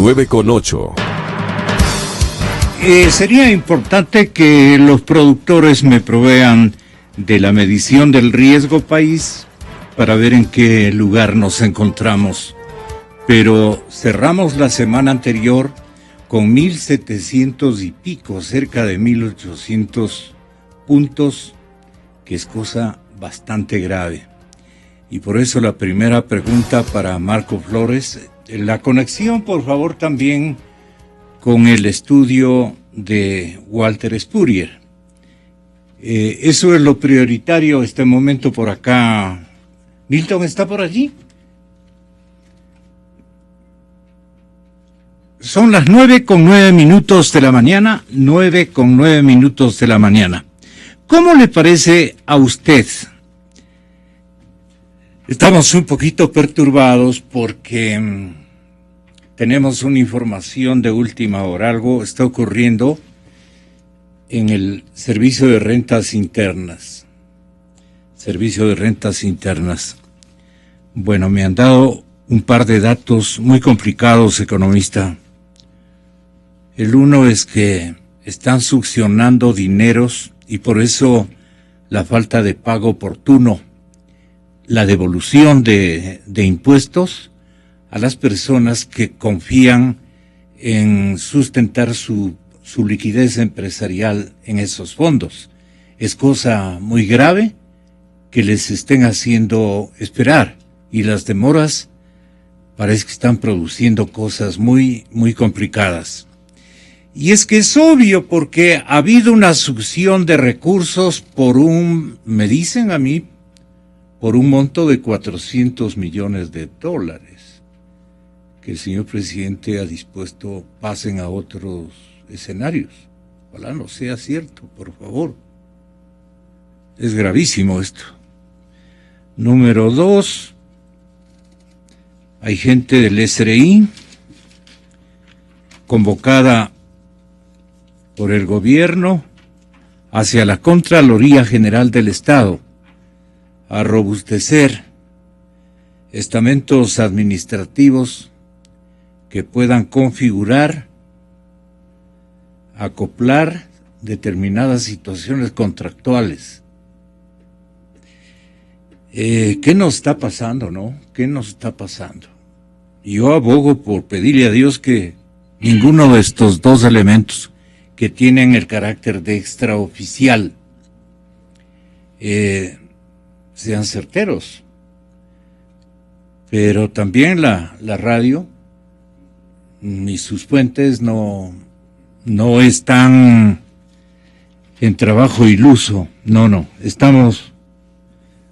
9:08. Sería importante que los productores me provean de la medición del riesgo país para ver en qué lugar nos encontramos. Pero cerramos la semana anterior con 1,700 y pico, cerca de 1,800 puntos, que es cosa bastante grave. Y por eso la primera pregunta para Marco Flores, la conexión por favor también con el estudio de Walter Spurrier. Eso es lo prioritario este momento por acá. ¿Milton está por allí? Son las 9:09 de la mañana, 9:09 de la mañana. ¿Cómo le parece a usted? Estamos un poquito perturbados porque tenemos una información de última hora. Algo está ocurriendo en el Servicio de Rentas Internas. Servicio de Rentas Internas. Bueno, me han dado un par de datos muy complicados, economista. El uno es que están succionando dineros y por eso la falta de pago oportuno, la devolución de impuestos a las personas que confían en sustentar su liquidez empresarial en esos fondos. Es cosa muy grave que les estén haciendo esperar y las demoras parece que están produciendo cosas muy, muy complicadas. Y es que es obvio porque ha habido una succión de recursos me dicen a mí, por un monto de $400 millones que el señor presidente ha dispuesto pasen a otros escenarios. Ojalá no sea cierto, por favor. Es gravísimo esto. Número 2, hay gente del SRI convocada por el gobierno hacia la Contraloría General del Estado a robustecer estamentos administrativos que puedan configurar, acoplar determinadas situaciones contractuales. ¿Qué nos está pasando, no? ¿Qué nos está pasando? Yo abogo por pedirle a Dios que ninguno de estos dos elementos que tienen el carácter de extraoficial sean certeros. Pero también la radio y sus fuentes no están en trabajo iluso. No, estamos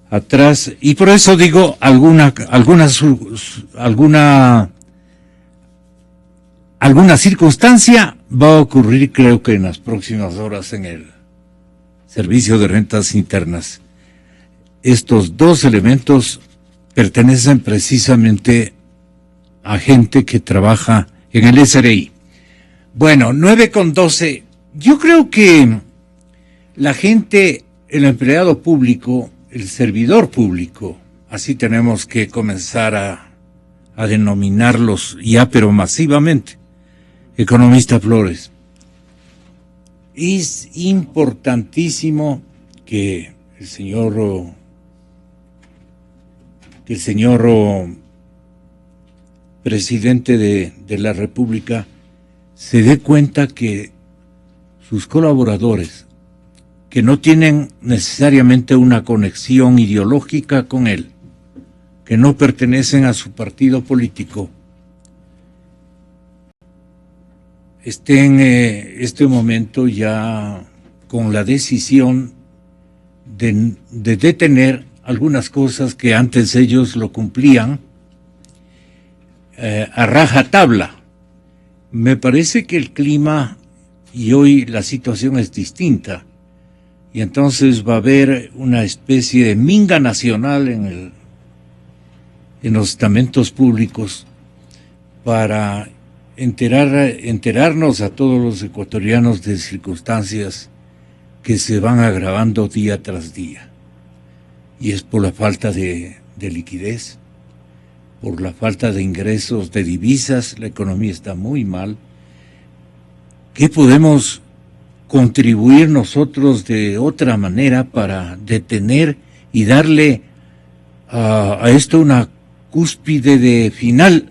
atrás. Y por eso digo, alguna circunstancia va a ocurrir, creo que en las próximas horas en el Servicio de Rentas Internas. Estos dos elementos pertenecen precisamente a gente que trabaja en el SRI. Bueno, 9:12. Yo creo que la gente, el empleado público, el servidor público, así tenemos que comenzar a denominarlos ya, pero masivamente. Economista Flores, es importantísimo que el señor presidente de la República se dé cuenta que sus colaboradores, que no tienen necesariamente una conexión ideológica con él, que no pertenecen a su partido político, estén en este momento ya con la decisión de detener algunas cosas que antes ellos lo cumplían a rajatabla. Me parece que el clima y hoy la situación es distinta y entonces va a haber una especie de minga nacional en los estamentos públicos para enterarnos a todos los ecuatorianos de circunstancias que se van agravando día tras día. Y es por la falta de liquidez, por la falta de ingresos de divisas, la economía está muy mal. ¿Qué podemos contribuir nosotros de otra manera para detener y darle a esto una cúspide de final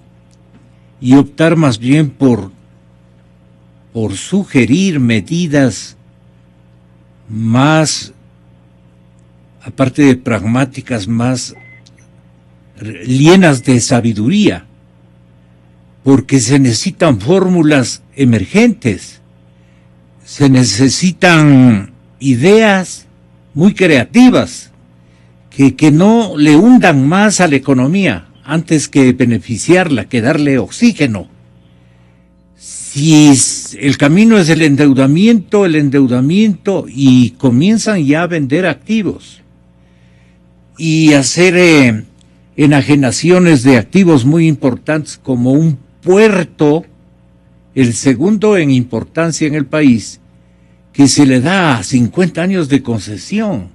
y optar más bien por sugerir medidas más, aparte de pragmáticas, más llenas de sabiduría? Porque se necesitan fórmulas emergentes, se necesitan ideas muy creativas que no le hundan más a la economía antes que beneficiarla, que darle oxígeno. Si el camino es el endeudamiento y comienzan ya a vender activos y hacer enajenaciones de activos muy importantes como un puerto, el segundo en importancia en el país, que se le da 50 años de concesión.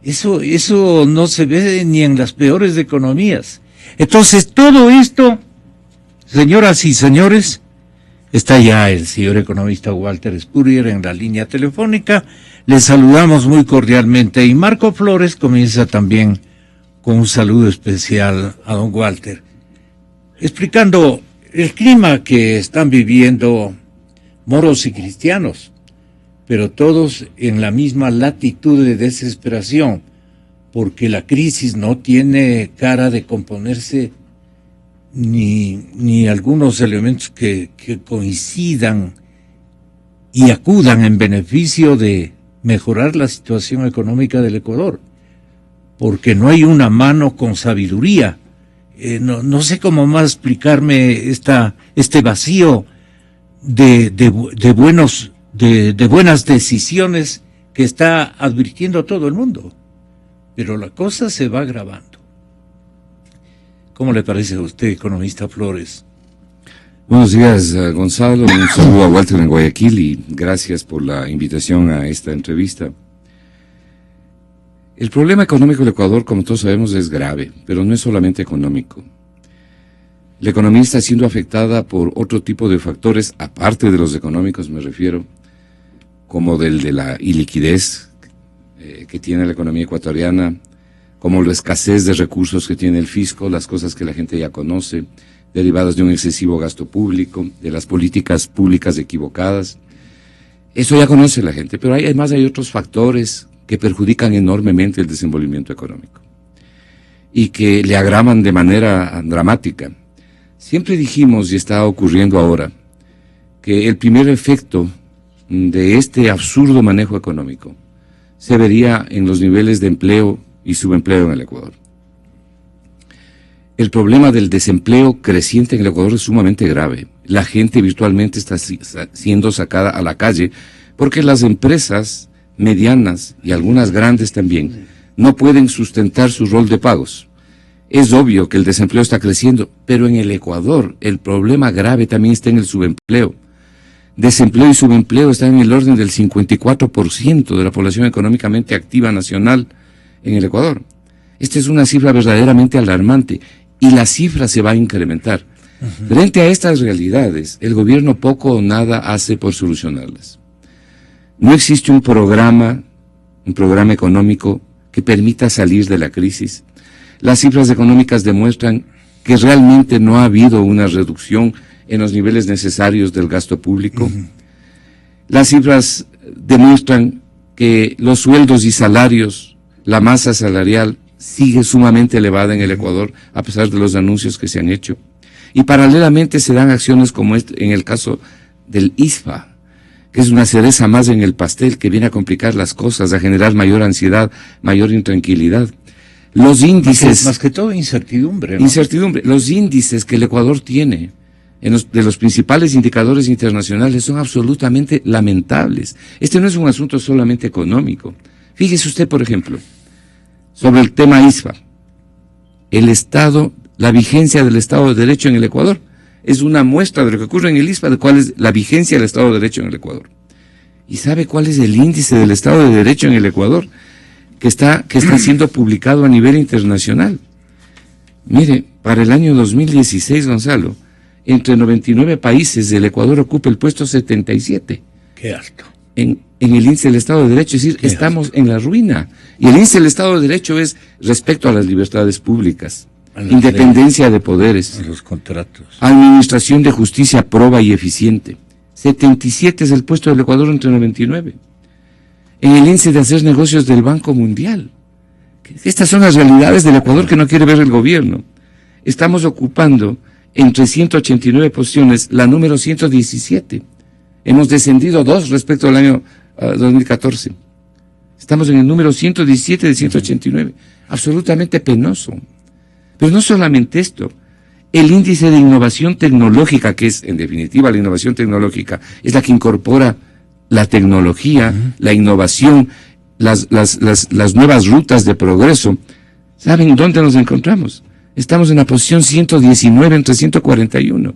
Eso no se ve ni en las peores economías. Entonces, todo esto, señoras y señores, está ya el señor economista Walter Spurrier en la línea telefónica. Les saludamos muy cordialmente y Marco Flores comienza también con un saludo especial a don Walter, explicando el clima que están viviendo moros y cristianos, pero todos en la misma latitud de desesperación, porque la crisis no tiene cara de componerse ni algunos elementos que coincidan y acudan en beneficio de mejorar la situación económica del Ecuador, porque no hay una mano con sabiduría. No sé cómo más explicarme este vacío de buenas decisiones que está advirtiendo todo el mundo, pero la cosa se va agravando. ¿Cómo le parece a usted, economista Flores? Buenos días, Gonzalo. Un saludo a Walter en Guayaquil y gracias por la invitación a esta entrevista. El problema económico del Ecuador, como todos sabemos, es grave, pero no es solamente económico. La economía está siendo afectada por otro tipo de factores, aparte de los económicos, me refiero, como del de la iliquidez que tiene la economía ecuatoriana, como la escasez de recursos que tiene el fisco, las cosas que la gente ya conoce, derivadas de un excesivo gasto público, de las políticas públicas equivocadas. Eso ya conoce la gente, pero además hay otros factores que perjudican enormemente el desenvolvimiento económico y que le agravan de manera dramática. Siempre dijimos, y está ocurriendo ahora, que el primer efecto de este absurdo manejo económico se vería en los niveles de empleo y subempleo en el Ecuador. El problema del desempleo creciente en el Ecuador es sumamente grave. La gente virtualmente está siendo sacada a la calle porque las empresas medianas y algunas grandes también no pueden sustentar su rol de pagos. Es obvio que el desempleo está creciendo, pero en el Ecuador el problema grave también está en el subempleo. Desempleo y subempleo están en el orden del 54% de la población económicamente activa nacional en el Ecuador. Esta es una cifra verdaderamente alarmante y la cifra se va a incrementar. Frente a estas realidades, el gobierno poco o nada hace por solucionarlas. No existe un programa económico que permita salir de la crisis. Las cifras económicas demuestran que realmente no ha habido una reducción en los niveles necesarios del gasto público. Las cifras demuestran que los sueldos y salarios, la masa salarial, sigue sumamente elevada en el Ecuador, a pesar de los anuncios que se han hecho. Y paralelamente se dan acciones como en el caso del ISFA, que es una cereza más en el pastel que viene a complicar las cosas, a generar mayor ansiedad, mayor intranquilidad. Los índices... Más que todo incertidumbre, ¿no? Incertidumbre. Los índices que el Ecuador tiene de los principales indicadores internacionales son absolutamente lamentables. Este no es un asunto solamente económico. Fíjese usted, por ejemplo, sobre el tema ISFA. La vigencia del Estado de Derecho en el Ecuador es una muestra de lo que ocurre en el ISFA, de cuál es la vigencia del Estado de Derecho en el Ecuador. ¿Y sabe cuál es el índice del Estado de Derecho en el Ecuador? Que está siendo publicado a nivel internacional. Mire, para el año 2016, Gonzalo, entre 99 países, el Ecuador ocupa el puesto 77. Qué alto. En el índice del Estado de Derecho, es decir, estamos en la ruina. Y el índice del Estado de Derecho es respecto a las libertades públicas, independencia de poderes, a los contratos, administración de justicia proba y eficiente. 77 es el puesto del Ecuador entre 99. En el índice de hacer negocios del Banco Mundial. Estas son las realidades del Ecuador que no quiere ver el gobierno. Estamos ocupando entre 189 posiciones la número 117. Hemos descendido 2 respecto al año 2014. Estamos en el número 117 de 189. Absolutamente penoso. Pero no solamente esto. El índice de innovación tecnológica, que es en definitiva la innovación tecnológica, es la que incorpora la tecnología, la innovación, las nuevas rutas de progreso. ¿Saben dónde nos encontramos? Estamos en la posición 119 entre 141.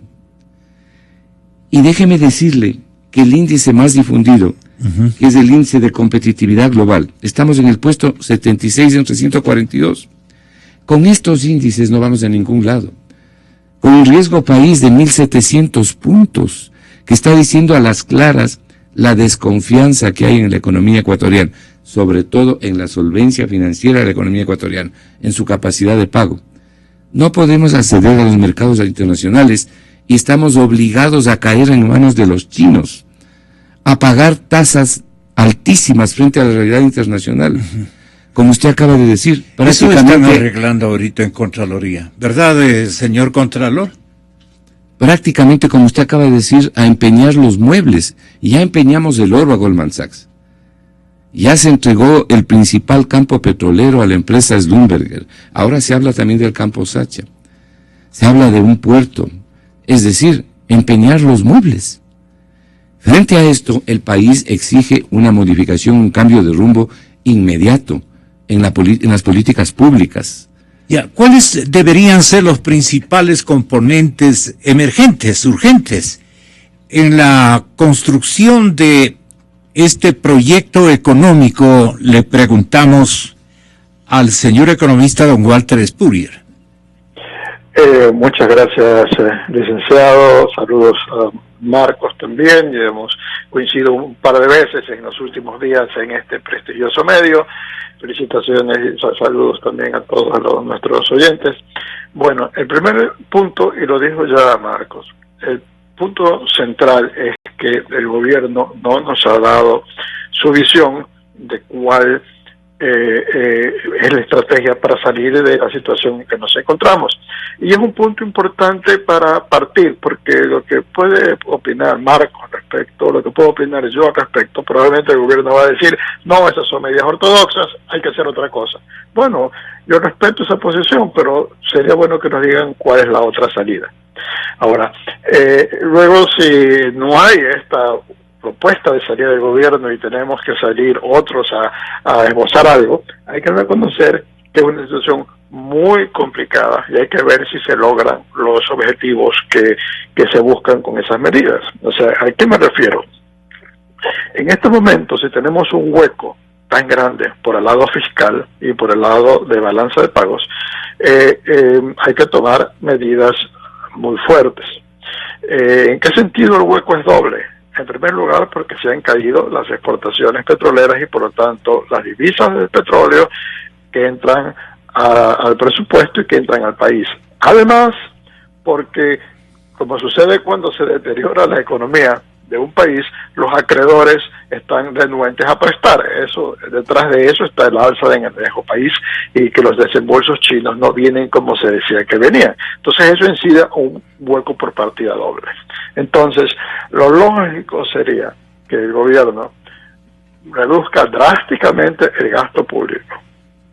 Y déjeme decirle que el índice más difundido, que es el índice de competitividad global, estamos en el puesto 76 entre 142. Con estos índices no vamos a ningún lado. Con un riesgo país de 1.700 puntos, que está diciendo a las claras la desconfianza que hay en la economía ecuatoriana, sobre todo en la solvencia financiera de la economía ecuatoriana, en su capacidad de pago. No podemos acceder a los mercados internacionales y estamos obligados a caer en manos de los chinos, a pagar tasas altísimas frente a la realidad internacional. Como usted acaba de decir, eso están arreglando ahorita en Contraloría, ¿verdad, señor Contralor? Prácticamente, como usted acaba de decir, a empeñar los muebles. Ya empeñamos el oro a Goldman Sachs. Ya se entregó el principal campo petrolero a la empresa Schlumberger. Ahora se habla también del campo Sacha. Se habla de un puerto. Es decir, empeñar los muebles. Frente a esto, el país exige una modificación, un cambio de rumbo inmediato en las políticas públicas. ¿Cuáles deberían ser los principales componentes emergentes, urgentes, en la construcción de este proyecto económico? Le preguntamos al señor economista don Walter Spurrier. Muchas gracias, licenciado. Saludos a Marcos también. Ya hemos coincidido un par de veces en los últimos días en este prestigioso medio. Felicitaciones y saludos también a todos nuestros oyentes. Bueno, el primer punto, y lo dijo ya Marcos, el punto central es que el gobierno no nos ha dado su visión de cuál es la estrategia para salir de la situación en que nos encontramos. Y es un punto importante para partir, porque lo que puede opinar Marcos al respecto, lo que puedo opinar yo al respecto, probablemente el gobierno va a decir, no, esas son medidas ortodoxas, hay que hacer otra cosa. Bueno, yo respeto esa posición, pero sería bueno que nos digan cuál es la otra salida. Ahora, luego si no hay esta propuesta de salida del gobierno y tenemos que salir otros a esbozar algo, hay que reconocer que es una situación muy complicada y hay que ver si se logran los objetivos que se buscan con esas medidas. O sea, ¿a qué me refiero? En este momento, si tenemos un hueco tan grande por el lado fiscal y por el lado de balanza de pagos, hay que tomar medidas muy fuertes. ¿En qué sentido el hueco es doble? En primer lugar, porque se han caído las exportaciones petroleras y por lo tanto las divisas del petróleo que entran al presupuesto y que entran al país. Además, porque como sucede cuando se deteriora la economía de un país, los acreedores están renuentes a prestar. Eso, detrás de eso está el alza en el viejo país y que los desembolsos chinos no vienen como se decía que venían. Entonces eso incide un hueco por partida doble. Entonces, lo lógico sería que el gobierno reduzca drásticamente el gasto público,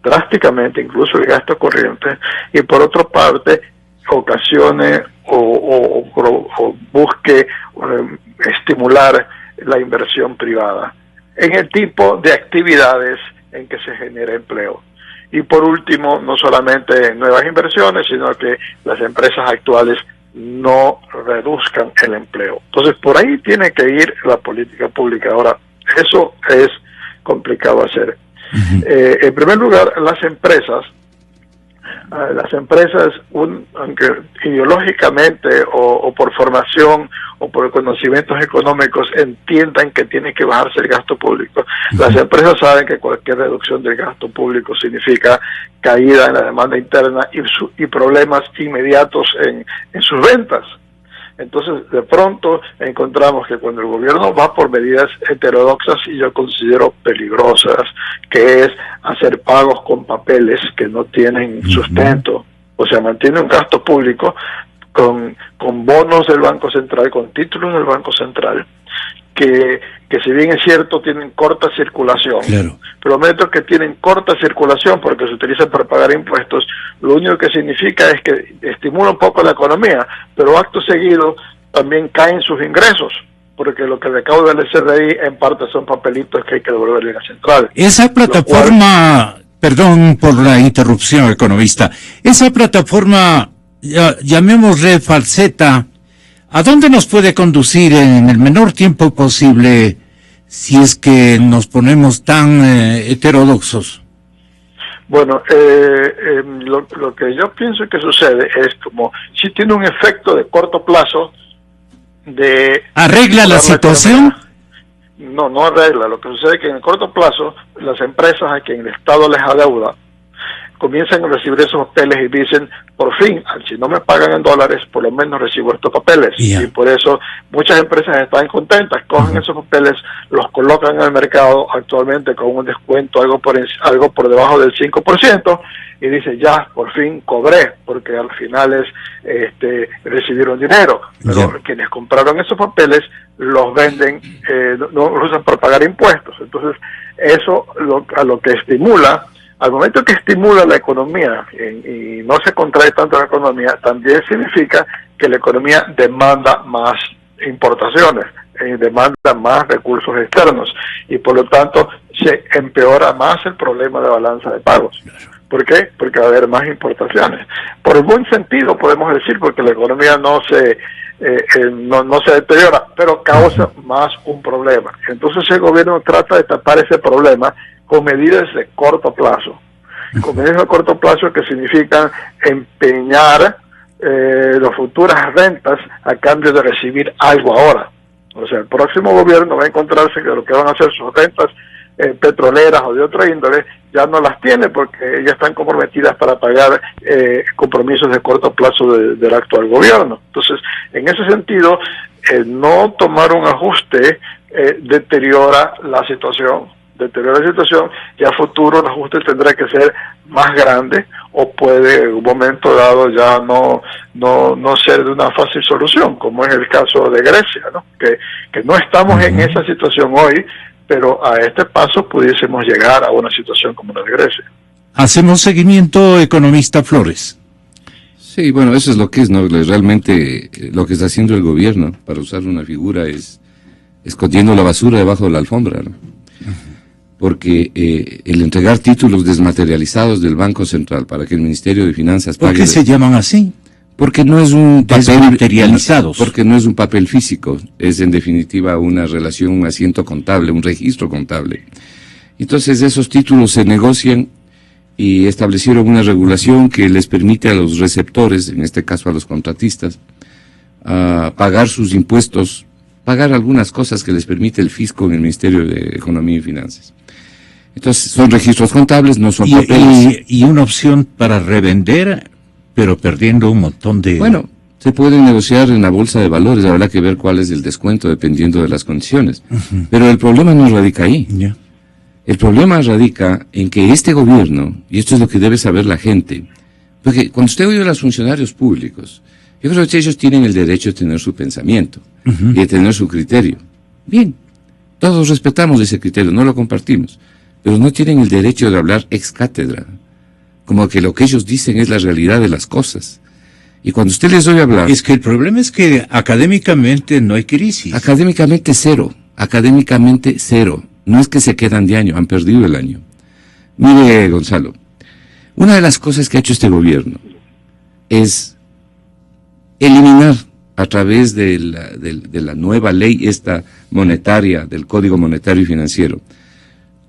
drásticamente incluso el gasto corriente, y por otra parte ocasione o busque estimular la inversión privada en el tipo de actividades en que se genera empleo. Y por último, no solamente nuevas inversiones, sino que las empresas actuales no reduzcan el empleo. Entonces, por ahí tiene que ir la política pública. Ahora, eso es complicado hacer. En primer lugar, las empresas Las empresas, aunque ideológicamente o por formación o por conocimientos económicos entiendan que tiene que bajarse el gasto público, las empresas saben que cualquier reducción del gasto público significa caída en la demanda interna y problemas inmediatos en sus ventas. Entonces, de pronto encontramos que cuando el gobierno va por medidas heterodoxas y yo considero peligrosas, que es hacer pagos con papeles que no tienen sustento, o sea, mantiene un gasto público con bonos del Banco Central, con títulos del Banco Central, que si bien es cierto tienen corta circulación, claro, pero al momento que tienen corta circulación porque se utilizan para pagar impuestos, lo único que significa es que estimula un poco la economía, pero acto seguido también caen sus ingresos, porque lo que recauda el SRI en parte son papelitos que hay que devolverle a la central. Esa plataforma, perdón por la interrupción, economista, esa plataforma, llamémosle falseta, ¿a dónde nos puede conducir en el menor tiempo posible si es que nos ponemos tan heterodoxos? Bueno, lo que yo pienso que sucede es como si tiene un efecto de corto plazo de... ¿Arregla la situación? No arregla. Lo que sucede es que en el corto plazo las empresas a quien el Estado les adeuda comienzan a recibir esos papeles y dicen, por fin, si no me pagan en dólares, por lo menos recibo estos papeles. Yeah. Y por eso muchas empresas están contentas, cogen esos papeles, los colocan en el mercado actualmente con un descuento algo por debajo del 5%, y dicen, ya, por fin cobré, porque al final recibieron dinero. Pero quienes compraron esos papeles los venden, no los usan para pagar impuestos. Entonces, eso a lo que estimula. Al momento que estimula la economía y no se contrae tanto la economía, también significa que la economía demanda más importaciones, demanda más recursos externos y por lo tanto se empeora más el problema de balanza de pagos. ¿Por qué? Porque va a haber más importaciones. Por el buen sentido podemos decir, porque la economía no se deteriora, pero causa más un problema. Entonces el gobierno trata de tapar ese problema con medidas de corto plazo. Con medidas de corto plazo que significan empeñar las futuras rentas a cambio de recibir algo ahora. O sea, el próximo gobierno va a encontrarse que lo que van a hacer sus rentas petroleras o de otra índole ya no las tiene porque ya están comprometidas para pagar compromisos de corto plazo del actual gobierno. Entonces, en ese sentido, no tomar un ajuste deteriora la situación y a futuro el ajuste tendrá que ser más grande o puede en un momento dado ya no ser de una fácil solución, como es el caso de Grecia, ¿no? Que no estamos en esa situación hoy, pero a este paso pudiésemos llegar a una situación como la de Grecia. Hacemos seguimiento, economista Flores. Sí, bueno, eso es lo que es, ¿no? Realmente lo que está haciendo el gobierno, para usar una figura, es escondiendo la basura debajo de la alfombra, ¿no? Porque el entregar títulos desmaterializados del Banco Central para que el Ministerio de Finanzas pague... ¿Por qué se llaman así? Porque no es un papel... Desmaterializados. Porque no es un papel físico, es en definitiva una relación, un asiento contable, un registro contable. Entonces esos títulos se negocian y establecieron una regulación que les permite a los receptores, en este caso a los contratistas, pagar sus impuestos, pagar algunas cosas que les permite el fisco en el Ministerio de Economía y Finanzas. Entonces, son registros contables, no son papeles. Y una opción para revender, pero perdiendo un montón de... Bueno, se puede negociar en la bolsa de valores, habrá que ver cuál es el descuento dependiendo de las condiciones. Pero el problema no radica ahí. Yeah. El problema radica en que este gobierno, y esto es lo que debe saber la gente, porque cuando usted oye a los funcionarios públicos, yo creo que ellos tienen el derecho de tener su pensamiento y de tener su criterio. Bien, todos respetamos ese criterio, no lo compartimos, pero no tienen el derecho de hablar ex cátedra, como que lo que ellos dicen es la realidad de las cosas. Y cuando usted les oye hablar... Es que el problema es que académicamente no hay crisis. Académicamente cero. No es que se quedan de año, han perdido el año. Mire, Gonzalo, una de las cosas que ha hecho este gobierno es eliminar a través de la nueva ley esta monetaria, del Código Monetario y Financiero,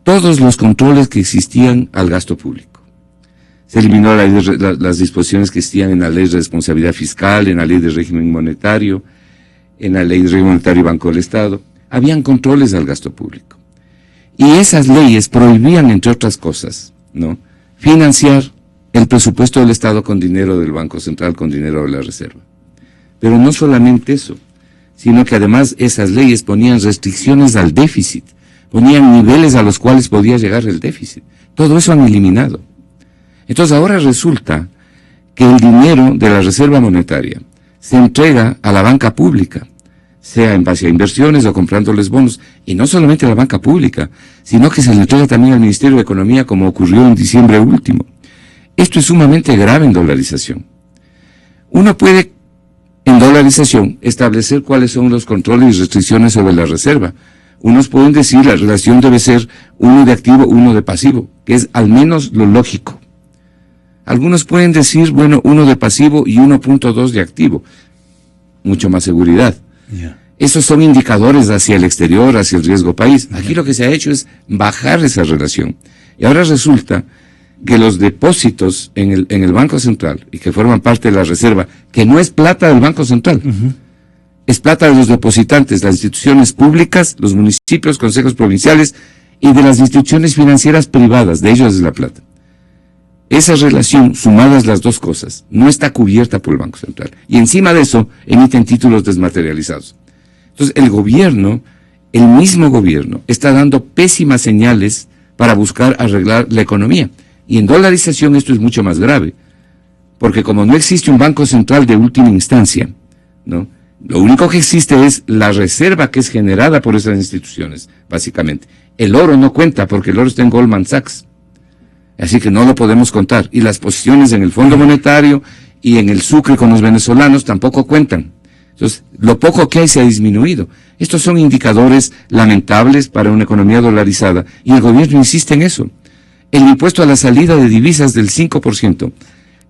todos los controles que existían al gasto público. Se eliminó las disposiciones que existían en la ley de responsabilidad fiscal, en la ley de régimen monetario, en la ley de régimen monetario y Banco del Estado. Habían controles al gasto público. Y esas leyes prohibían, entre otras cosas, ¿no?, financiar el presupuesto del Estado con dinero del Banco Central, con dinero de la Reserva. Pero no solamente eso, sino que además esas leyes ponían restricciones al déficit, ponían niveles a los cuales podía llegar el déficit. Todo eso han eliminado. Entonces ahora resulta que el dinero de la Reserva Monetaria se entrega a la banca pública, sea en base a inversiones o comprándoles bonos, y no solamente a la banca pública, sino que se le entrega también al Ministerio de Economía, como ocurrió en diciembre último. Esto es sumamente grave en dolarización. Uno puede, en dolarización, establecer cuáles son los controles y restricciones sobre la reserva. Unos pueden decir la relación debe ser uno de activo, uno de pasivo, que es al menos lo lógico. Algunos pueden decir, bueno, uno de pasivo y 1.2 de activo. Mucho más seguridad. Esos son indicadores hacia el exterior, hacia el riesgo país. Aquí lo que se ha hecho es bajar esa relación. Y ahora resulta que los depósitos en el Banco Central, y que forman parte de la reserva, que no es plata del Banco Central, es plata de los depositantes, las instituciones públicas, los municipios, consejos provinciales, y de las instituciones financieras privadas, de ellos es la plata. Esa relación, sumadas las dos cosas, no está cubierta por el Banco Central. Y encima de eso, emiten títulos desmaterializados. Entonces, el mismo gobierno, está dando pésimas señales para buscar arreglar la economía. Y en dolarización esto es mucho más grave. Porque como no existe un Banco Central de última instancia, ¿no?, lo único que existe es la reserva que es generada por esas instituciones, básicamente. El oro no cuenta porque el oro está en Goldman Sachs. Así que no lo podemos contar. Y las posiciones en el Fondo Monetario y en el Sucre con los venezolanos tampoco cuentan. Entonces, lo poco que hay se ha disminuido. Estos son indicadores lamentables para una economía dolarizada. Y el gobierno insiste en eso. El impuesto a la salida de divisas del 5%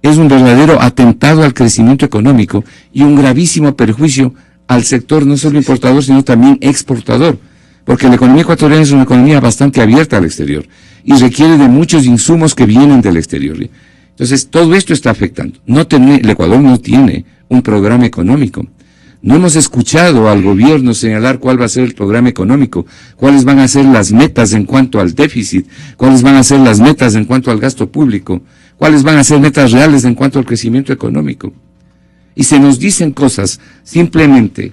es un verdadero atentado al crecimiento económico y un gravísimo perjuicio al sector no solo importador, sino también exportador. Porque la economía ecuatoriana es una economía bastante abierta al exterior y requiere de muchos insumos que vienen del exterior. Entonces, todo esto está afectando. El Ecuador no tiene un programa económico. No hemos escuchado al gobierno señalar cuál va a ser el programa económico, cuáles van a ser las metas en cuanto al déficit, cuáles van a ser las metas en cuanto al gasto público, cuáles van a ser metas reales en cuanto al crecimiento económico. Y se nos dicen cosas simplemente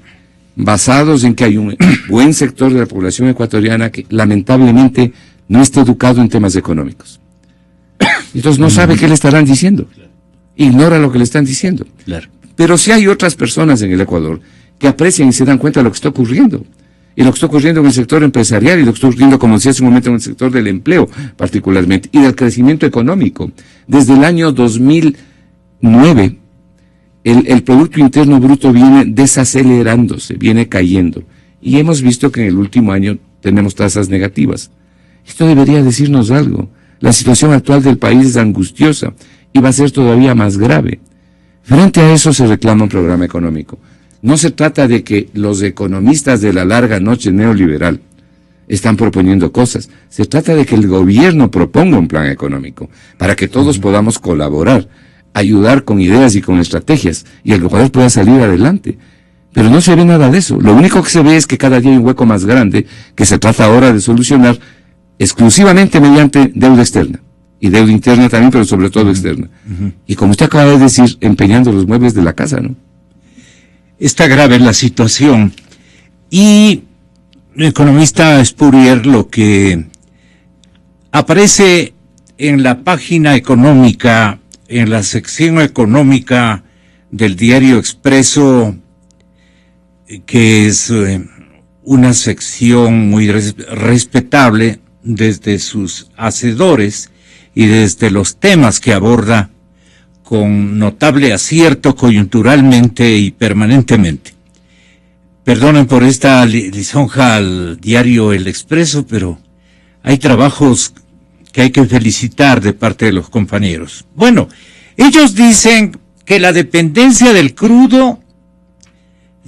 basados en que hay un buen sector de la población ecuatoriana que lamentablemente no está educado en temas económicos. Entonces no sabe qué le estarán diciendo. Ignora lo que le están diciendo. Claro. Pero sí hay otras personas en el Ecuador que aprecian y se dan cuenta de lo que está ocurriendo. Y lo que está ocurriendo en el sector empresarial y lo que está ocurriendo, como decía hace un momento, en el sector del empleo particularmente y del crecimiento económico. Desde el año 2009, el Producto Interno Bruto viene desacelerándose, viene cayendo. Y hemos visto que en el último año tenemos tasas negativas. Esto debería decirnos algo. La situación actual del país es angustiosa y va a ser todavía más grave. Frente a eso se reclama un programa económico. No se trata de que los economistas de la larga noche neoliberal están proponiendo cosas. Se trata de que el gobierno proponga un plan económico para que todos podamos colaborar, ayudar con ideas y con estrategias y el Ecuador pueda salir adelante. Pero no se ve nada de eso. Lo único que se ve es que cada día hay un hueco más grande que se trata ahora de solucionar exclusivamente mediante deuda externa. Y deuda interna también, pero sobre todo externa. Y como usted acaba de decir, empeñando los muebles de la casa, ¿no? Está grave la situación. Y el economista Spurrier, lo que aparece en la página económica, en la sección económica del diario Expreso, que es una sección muy respetable desde sus hacedores y desde los temas que aborda con notable acierto coyunturalmente y permanentemente. Perdonen por esta lisonja al diario El Expreso, pero hay trabajos que hay que felicitar de parte de los compañeros. Bueno, ellos dicen que la dependencia del crudo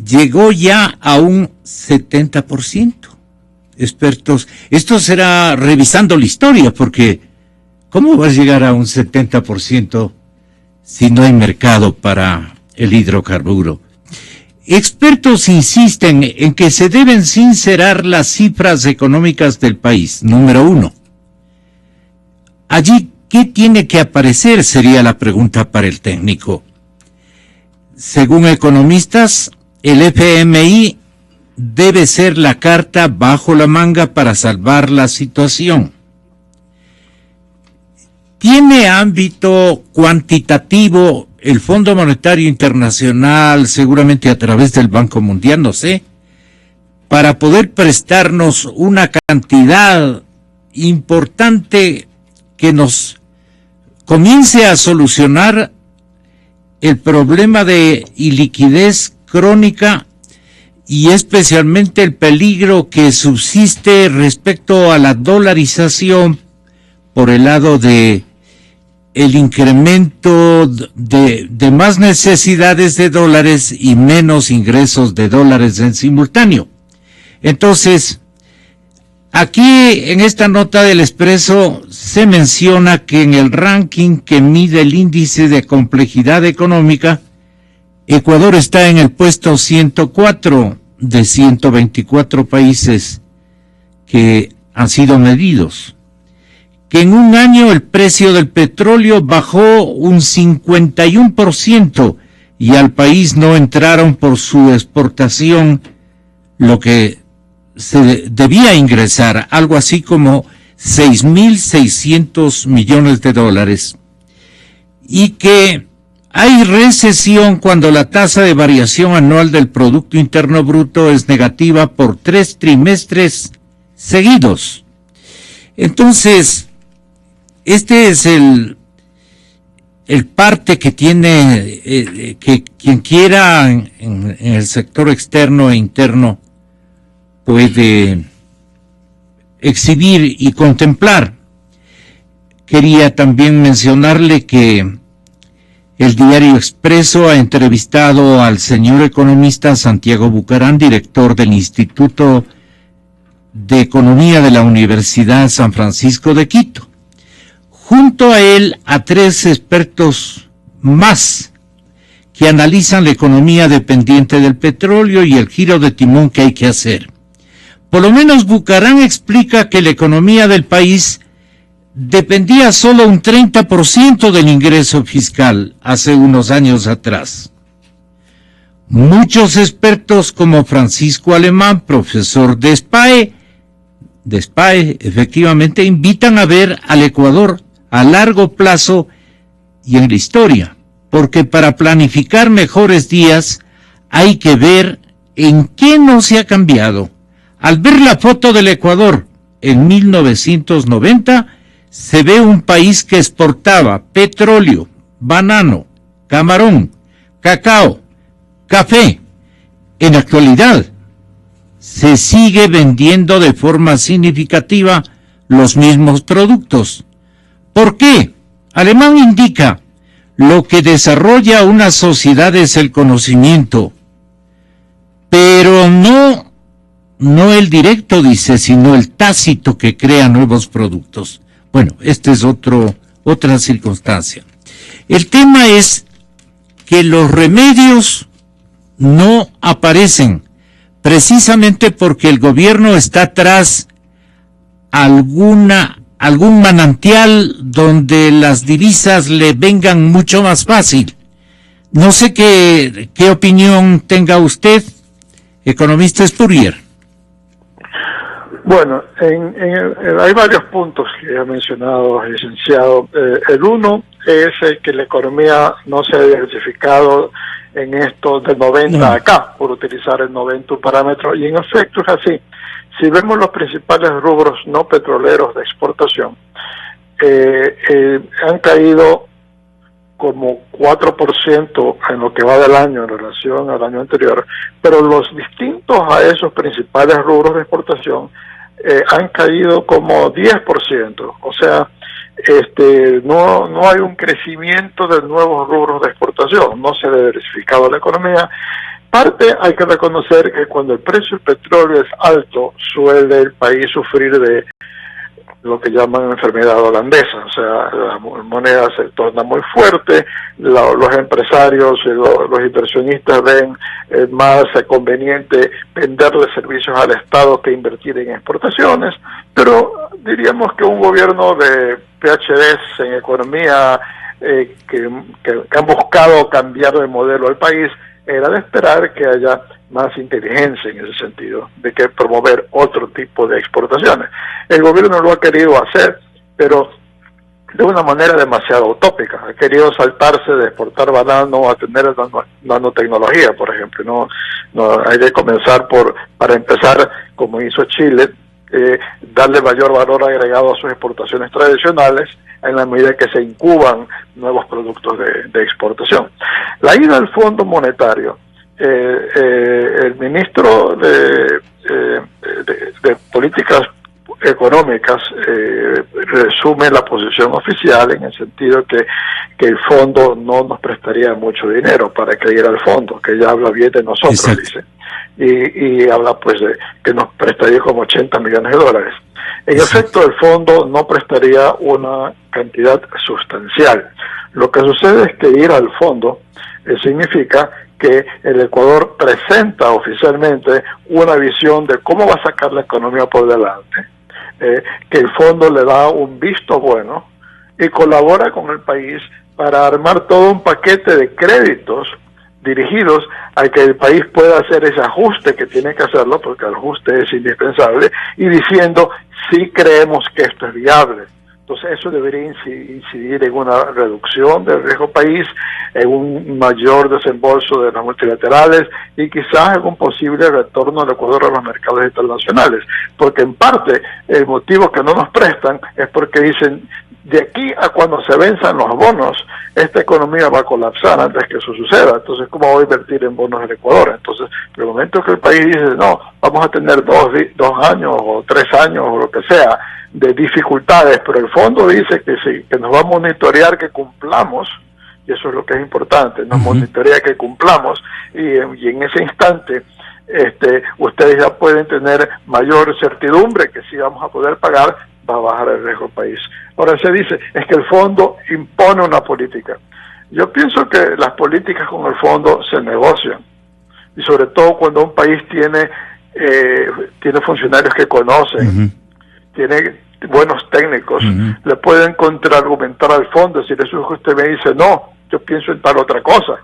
llegó ya a un 70%. Expertos, esto será revisando la historia, porque ¿cómo va a llegar a un 70% si no hay mercado para el hidrocarburo? Expertos insisten en que se deben sincerar las cifras económicas del país. Número 1. Allí, ¿qué tiene que aparecer? Sería la pregunta para el técnico. Según economistas, el FMI debe ser la carta bajo la manga para salvar la situación. ¿Tiene ámbito cuantitativo el Fondo Monetario Internacional, seguramente a través del Banco Mundial, no sé, para poder prestarnos una cantidad importante que nos comience a solucionar el problema de iliquidez crónica y especialmente el peligro que subsiste respecto a la dolarización por el lado de el incremento de más necesidades de dólares y menos ingresos de dólares en simultáneo? Entonces, aquí en esta nota del Expreso se menciona que en el ranking que mide el índice de complejidad económica, Ecuador está en el puesto 104 de 124 países que han sido medidos. Que en un año el precio del petróleo bajó un 51% y al país no entraron por su exportación lo que se debía ingresar, algo así como 6.600 millones de dólares. Y que hay recesión cuando la tasa de variación anual del Producto Interno Bruto es negativa por 3 trimestres seguidos. Entonces, este es el parte que tiene, que quien quiera en el sector externo e interno puede exhibir y contemplar. Quería también mencionarle que el diario Expreso ha entrevistado al señor economista Santiago Bucarán, director del Instituto de Economía de la Universidad San Francisco de Quito. Junto a él a 3 expertos más que analizan la economía dependiente del petróleo y el giro de timón que hay que hacer. Por lo menos Bucarán explica que la economía del país dependía solo un 30% del ingreso fiscal hace unos años atrás. Muchos expertos como Francisco Alemán, profesor de SPAE, efectivamente invitan a ver al Ecuador a largo plazo y en la historia, porque para planificar mejores días hay que ver en qué no se ha cambiado. Al ver la foto del Ecuador en 1990, se ve un país que exportaba petróleo, banano, camarón, cacao, café. En la actualidad, se sigue vendiendo de forma significativa los mismos productos. ¿Por qué? Alemán indica, lo que desarrolla una sociedad es el conocimiento, pero no el directo, dice, sino el tácito que crea nuevos productos. Bueno, esta es otra circunstancia. El tema es que los remedios no aparecen, precisamente porque el gobierno está tras algún manantial donde las divisas le vengan mucho más fácil. No sé qué opinión tenga usted, economista Spurrier. Bueno, hay varios puntos que ha mencionado el licenciado. El uno es que la economía no se ha diversificado en esto del 90 acá, por utilizar el 90 parámetro, y en efecto es así. Si vemos los principales rubros no petroleros de exportación, han caído como 4% en lo que va del año en relación al año anterior, pero los distintos a esos principales rubros de exportación han caído como 10%, o sea, no hay un crecimiento de nuevos rubros de exportación, no se ha diversificado la economía. Parte hay que reconocer que cuando el precio del petróleo es alto, suele el país sufrir de lo que llaman enfermedad holandesa, o sea, la moneda se torna muy fuerte, los empresarios y los inversionistas ven más conveniente venderle servicios al Estado que invertir en exportaciones, pero diríamos que un gobierno de PhDs en economía que han buscado cambiar de modelo al país, era de esperar que haya más inteligencia en ese sentido, de que promover otro tipo de exportaciones. El gobierno lo ha querido hacer, pero de una manera demasiado utópica. Ha querido saltarse de exportar banano a tener nanotecnología, por ejemplo. No hay de comenzar para empezar, como hizo Chile, darle mayor valor agregado a sus exportaciones tradicionales en la medida que se incuban nuevos productos de exportación. La ida al Fondo Monetario, el ministro de Políticas Económicas resume la posición oficial en el sentido que el fondo no nos prestaría mucho dinero para que ir al fondo, que ya habla bien de nosotros. Exacto. Dice, y habla pues de que nos prestaría como $80 millones. En efecto, el fondo no prestaría una cantidad sustancial. Lo que sucede es que ir al fondo significa que el Ecuador presenta oficialmente una visión de cómo va a sacar la economía por delante, que el fondo le da un visto bueno y colabora con el país para armar todo un paquete de créditos dirigidos a que el país pueda hacer ese ajuste que tiene que hacerlo, porque el ajuste es indispensable, y diciendo si creemos que esto es viable. Entonces eso debería incidir en una reducción del riesgo país, en un mayor desembolso de las multilaterales y quizás en un posible retorno del Ecuador a los mercados internacionales, porque en parte el motivo que no nos prestan es porque dicen de aquí a cuando se venzan los bonos, esta economía va a colapsar antes que eso suceda. Entonces, ¿cómo voy a invertir en bonos del Ecuador? Entonces, en el momento que el país dice, no, vamos a tener 2 años o 3 años o lo que sea de dificultades, pero el fondo dice que sí, que nos va a monitorear que cumplamos, y eso es lo que es importante, nos monitorea que cumplamos, y en ese instante ustedes ya pueden tener mayor certidumbre que si vamos a poder pagar, va a bajar el riesgo país. Ahora se dice, es que el fondo impone una política. Yo pienso que las políticas con el fondo se negocian, y sobre todo cuando un país tiene funcionarios que conocen, tiene buenos técnicos, le pueden contraargumentar al fondo, decir, eso es que usted me dice, no, yo pienso en tal otra cosa.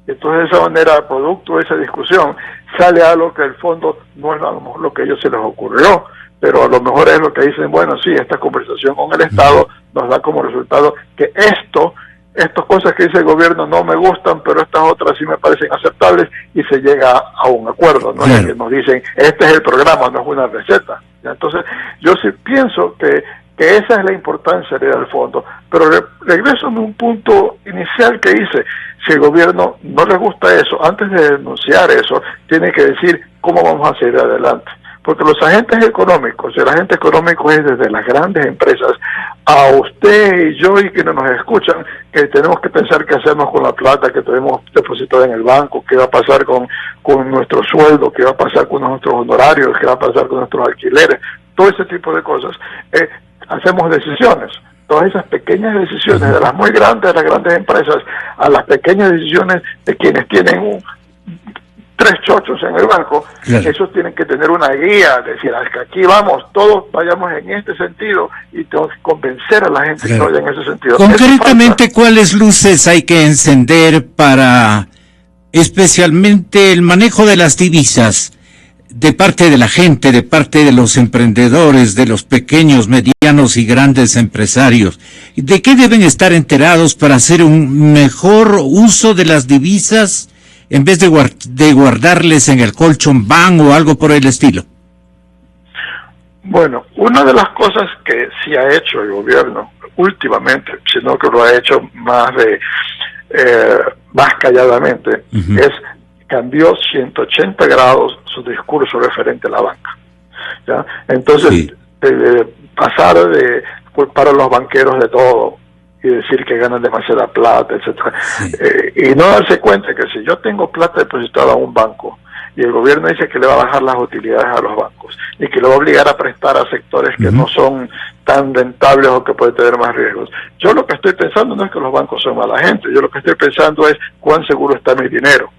Entonces de esa manera, producto de esa discusión, sale algo que el fondo no es lo que a ellos se les ocurrió, pero a lo mejor es lo que dicen, bueno, sí, esta conversación con el Estado nos da como resultado que estas cosas que dice el gobierno no me gustan, pero estas otras sí me parecen aceptables, y se llega a un acuerdo, ¿no? Claro. Es que nos dicen, este es el programa, no es una receta. ¿Ya? Entonces, yo sí pienso que esa es la importancia del fondo, pero regreso a un punto inicial que hice, si el gobierno no le gusta eso, antes de denunciar eso, tiene que decir cómo vamos a seguir adelante. Porque los agentes económicos, el agente económico es desde las grandes empresas, a usted y yo y quienes nos escuchan, que tenemos que pensar qué hacemos con la plata que tenemos depositada en el banco, qué va a pasar con nuestro sueldo, qué va a pasar con nuestros honorarios, qué va a pasar con nuestros alquileres, todo ese tipo de cosas. Hacemos decisiones. Todas esas pequeñas decisiones, de las muy grandes, de las grandes empresas, a las pequeñas decisiones de quienes tienen 3 chochos en el banco, claro. Esos tienen que tener una guía, decir, aquí vamos, todos vayamos en este sentido, y tengo que convencer a la gente, claro, que vaya en ese sentido. Concretamente, ¿cuáles luces hay que encender para especialmente el manejo de las divisas de parte de la gente, de parte de los emprendedores, de los pequeños, medianos y grandes empresarios? ¿De qué deben estar enterados para hacer un mejor uso de las divisas en vez de guardarles en el colchón ban o algo por el estilo? Bueno, una de las cosas que sí ha hecho el gobierno últimamente, sino que lo ha hecho más calladamente, es cambió 180 grados su discurso referente a la banca. ¿Ya? Entonces, sí, pasar de culpar a los banqueros de todo y decir que ganan demasiada plata, etcétera, sí, y no darse cuenta que si yo tengo plata depositada a un banco y el gobierno dice que le va a bajar las utilidades a los bancos y que le va a obligar a prestar a sectores que no son tan rentables o que pueden tener más riesgos. Yo lo que estoy pensando no es que los bancos son mala gente, yo lo que estoy pensando es cuán seguro está mi dinero.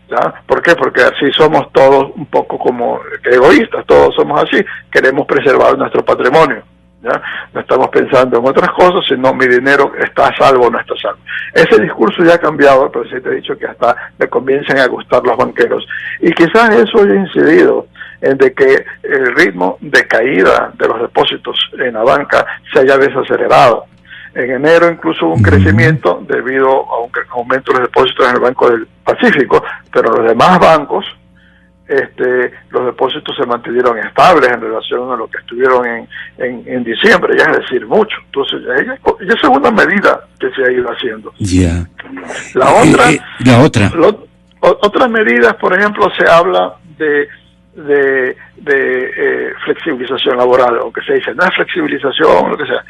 ¿Ya? ¿Por qué? Porque así somos todos un poco como egoístas, todos somos así, queremos preservar nuestro patrimonio. ¿Ya? No estamos pensando en otras cosas, sino mi dinero está a salvo o no está a salvo. Ese discurso ya ha cambiado, pero sí te he dicho que hasta le comienzan a gustar los banqueros. Y quizás eso haya incidido en de que el ritmo de caída de los depósitos en la banca se haya desacelerado. En enero incluso hubo un crecimiento debido a un aumento de los depósitos en el Banco del Pacífico, pero en los demás bancos los depósitos se mantuvieron estables en relación a lo que estuvieron en diciembre, ya es decir, mucho. Entonces, esa es una medida que se ha ido haciendo. Ya. Otras medidas, por ejemplo, se habla de flexibilización laboral, o que se dice, no es flexibilización, lo que sea.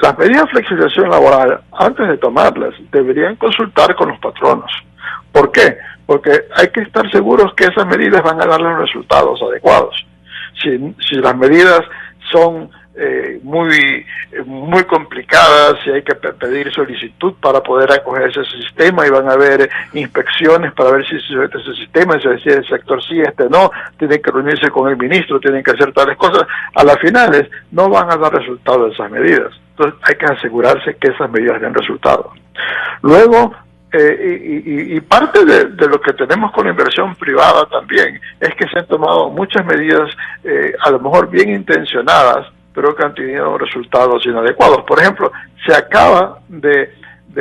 Las medidas de flexibilización laboral, antes de tomarlas, deberían consultar con los patronos. ¿Por qué? Porque hay que estar seguros que esas medidas van a darle los resultados adecuados. Si las medidas son muy complicadas, si hay que pedir solicitud para poder acogerse a ese sistema y van a haber inspecciones para ver si se somete a ese sistema, si el sector sí, no, tienen que reunirse con el ministro, tienen que hacer tales cosas, a las finales no van a dar resultados esas medidas. Entonces hay que asegurarse que esas medidas den resultados. Luego, y parte de lo que tenemos con la inversión privada también es que se han tomado muchas medidas a lo mejor bien intencionadas, pero que han tenido resultados inadecuados. Por ejemplo, se acaba de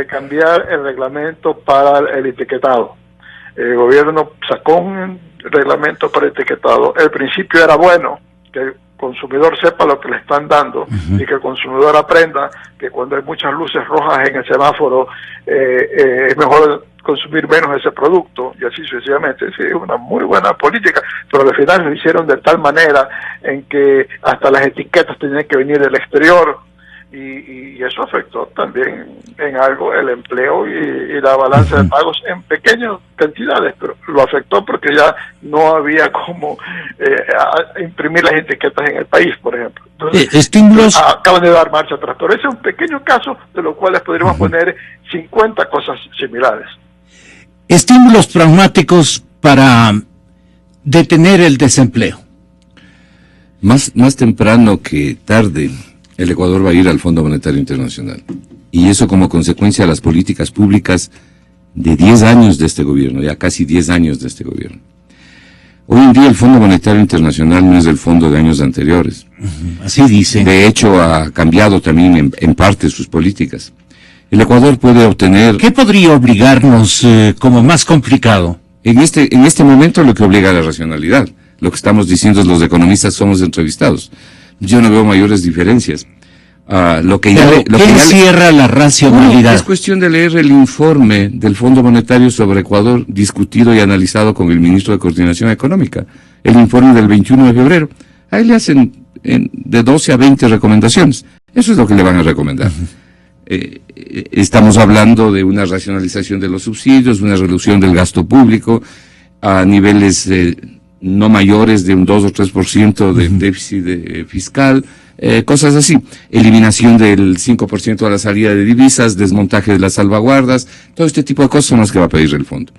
cambiar el reglamento para el etiquetado. El gobierno sacó un reglamento para el etiquetado. El principio era bueno, que el consumidor sepa lo que le están dando y que el consumidor aprenda que cuando hay muchas luces rojas en el semáforo es mejor consumir menos ese producto, y así sucesivamente. Sí, es una muy buena política, pero al final lo hicieron de tal manera en que hasta las etiquetas tenían que venir del exterior, y eso afectó también en algo el empleo y la balanza de pagos en pequeñas cantidades, pero lo afectó porque ya no había cómo imprimir las etiquetas en el país, por ejemplo. Entonces, estímulos acaban de dar marcha atrás, pero ese es un pequeño caso de los cuales podríamos poner 50 cosas similares. Estímulos pragmáticos para detener el desempleo. Más temprano que tarde, el Ecuador va a ir al Fondo Monetario Internacional. Y eso como consecuencia de las políticas públicas de 10 años de este gobierno, ya casi 10 años de este gobierno. Hoy en día el Fondo Monetario Internacional no es el fondo de años anteriores. Así dice. De hecho, ha cambiado también en parte sus políticas. El Ecuador puede obtener... ¿Qué podría obligarnos como más complicado? En este momento lo que obliga a la racionalidad. Lo que estamos diciendo es los economistas somos entrevistados. Yo no veo mayores diferencias. ¿Qué encierra la racionalidad? Es cuestión de leer el informe del Fondo Monetario sobre Ecuador, discutido y analizado con el ministro de Coordinación Económica. El informe del 21 de febrero. Ahí le hacen de 12 a 20 recomendaciones. Eso es lo que le van a recomendar. Estamos hablando de una racionalización de los subsidios, una reducción del gasto público a niveles no mayores de un 2 o 3% de déficit fiscal, cosas así. Eliminación del 5% de la salida de divisas, desmontaje de las salvaguardas, todo este tipo de cosas son las que va a pedir el fondo.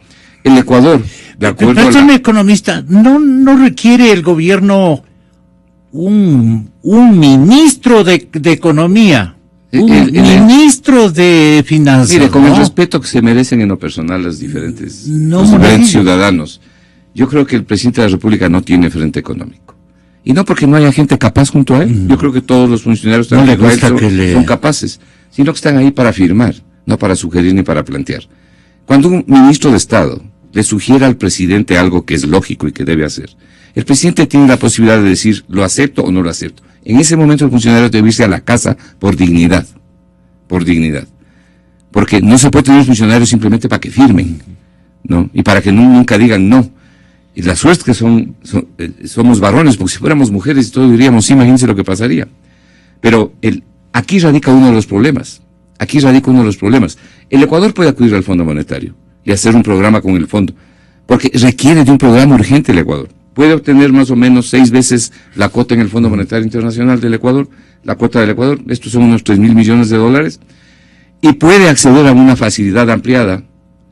El Ecuador, de acuerdo a la... economista, ¿no requiere el gobierno un ministro de Economía? Ministro de Finanzas. Mire, con el respeto que se merecen en lo personal los diferentes ciudadanos, yo creo que el presidente de la República no tiene frente económico. Y no porque no haya gente capaz junto a él. Yo creo que todos los funcionarios son capaces, sino que están ahí para firmar, no para sugerir ni para plantear. Cuando un ministro de Estado le sugiere al presidente algo que es lógico y que debe hacer, el presidente tiene la posibilidad de decir, lo acepto o no lo acepto. En ese momento el funcionario debe irse a la casa por dignidad. Por dignidad. Porque no se puede tener funcionarios simplemente para que firmen, ¿no? Y para que nunca digan no. Y la suerte es que somos varones, porque si fuéramos mujeres todos diríamos, sí, imagínense lo que pasaría. Pero aquí radica uno de los problemas. El Ecuador puede acudir al Fondo Monetario y hacer un programa con el fondo, porque requiere de un programa urgente el Ecuador. Puede obtener más o menos 6 veces la cuota en el Fondo Monetario Internacional del Ecuador, la cuota del Ecuador, estos son unos 3.000 millones de dólares, y puede acceder a una facilidad ampliada,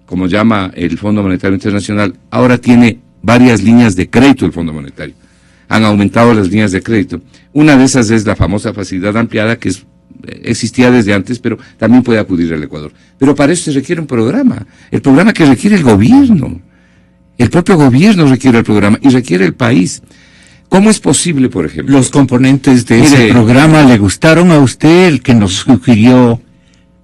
como llama el Fondo Monetario Internacional. Ahora tiene varias líneas de crédito el Fondo Monetario. Han aumentado las líneas de crédito. Una de esas es la famosa facilidad ampliada, que existía desde antes, pero también puede acudir al Ecuador. Pero para eso se requiere un programa, el programa que requiere el gobierno. El propio gobierno requiere el programa y requiere el país. ¿Cómo es posible, por ejemplo? ¿Los componentes de ese programa le gustaron a usted, el que nos sugirió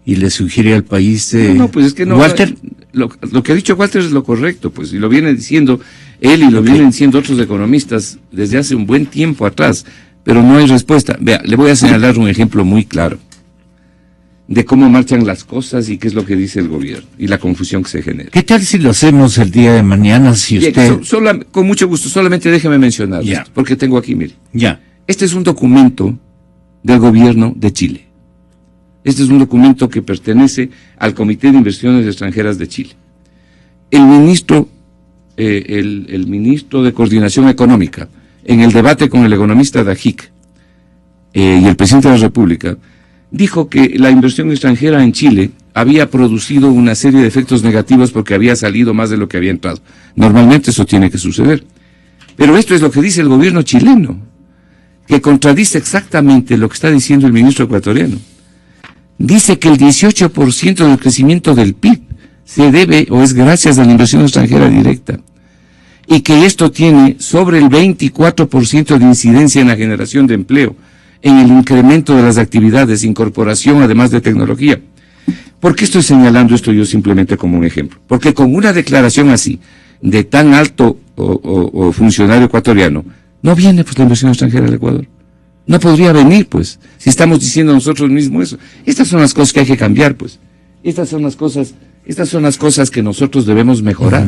y le sugiere al país? No, pues es que no. Walter. Lo que ha dicho Walter es lo correcto, pues, y lo viene diciendo él y lo vienen diciendo otros economistas desde hace un buen tiempo atrás, pero no hay respuesta. Vea, le voy a señalar un ejemplo muy claro de cómo marchan las cosas y qué es lo que dice el gobierno y la confusión que se genera. ¿Qué tal si lo hacemos el día de mañana? Si usted... Con mucho gusto, solamente déjeme mencionar esto, porque tengo aquí, mire. Ya. Este es un documento del gobierno de Chile. Este es un documento que pertenece al Comité de Inversiones Extranjeras de Chile. El ministro de Coordinación Económica, en el debate con el economista Dajic y el presidente de la República, dijo que la inversión extranjera en Chile había producido una serie de efectos negativos porque había salido más de lo que había entrado. Normalmente eso tiene que suceder. Pero esto es lo que dice el gobierno chileno, que contradice exactamente lo que está diciendo el ministro ecuatoriano. Dice que el 18% del crecimiento del PIB se debe o es gracias a la inversión extranjera directa, y que esto tiene sobre el 24% de incidencia en la generación de empleo, en el incremento de las actividades, incorporación además de tecnología. ¿Por qué estoy señalando esto yo simplemente como un ejemplo? Porque con una declaración así, de tan alto o funcionario ecuatoriano, no viene pues la inversión extranjera al Ecuador. No podría venir, pues, si estamos diciendo nosotros mismos eso. Estas son las cosas que hay que cambiar, pues. Estas son las cosas que nosotros debemos mejorar.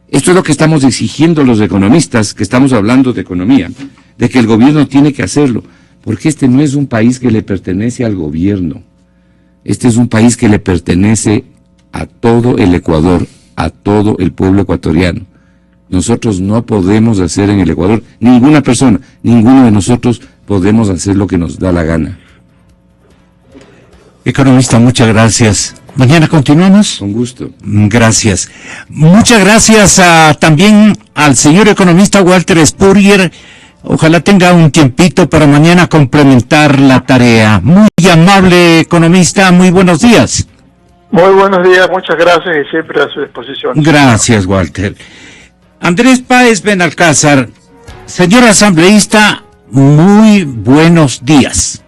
Esto es lo que estamos exigiendo los economistas, que estamos hablando de economía, de que el gobierno tiene que hacerlo, porque este no es un país que le pertenece al gobierno. Este es un país que le pertenece a todo el Ecuador, a todo el pueblo ecuatoriano. Nosotros no podemos hacer en el Ecuador, ninguna persona, ninguno de nosotros podemos hacer lo que nos da la gana. Economista, muchas gracias. ¿Mañana continuamos? Con gusto. Gracias. Muchas gracias también al señor economista Walter Spurrier. Ojalá tenga un tiempito para mañana complementar la tarea. Muy amable economista, muy buenos días. Muy buenos días, muchas gracias y siempre a su disposición. Gracias, Walter. Andrés Páez Benalcázar, señor asambleísta, muy buenos días.